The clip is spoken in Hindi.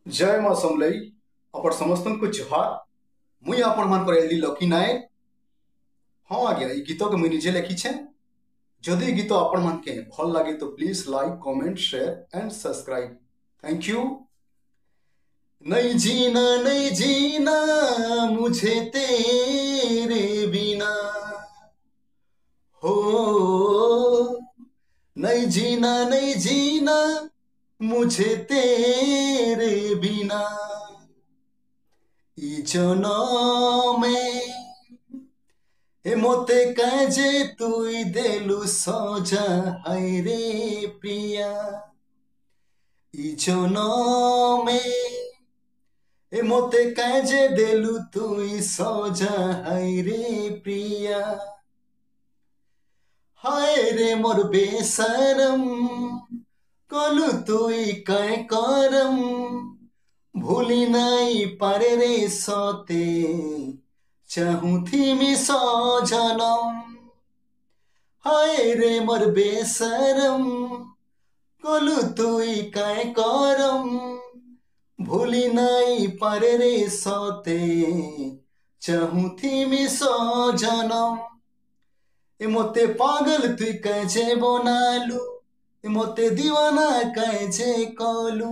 जय माँ समलई आपण समस्त को जुहार। मुई आपण मान पर एलडी लकी नायक। हाँ आज्ञा ई गीत के मुई निजे लिखी छे। जदि गीत आपण मान के भल लगे तो please like comment share and subscribe. Thank you. नहीं जीना नहीं जीना मुझे तेरे बिना, हो नहीं जीना नहीं जीना मुझे तेरे बिना, ई जनमे মতে কাজে তুই দেলু সজা হাই রে প্রিয়া, ই জনমে মতে কাজে দেলু তুই সজা হাই রে প্রিয়া। হায় রে মোর বেসরম কলু তুই কায় করম, ভুলি নাই পারে রে সতে चाहूथी मी सौ जनम। हाय रे मोर बेसरम कोलू तुई काय करम, भूली नाई पारे रे सोते चाहूथी मी सौ जनम। ए मोते पागल तुई कैजे बनालू, ए मोते दीवाना कैजे कलू।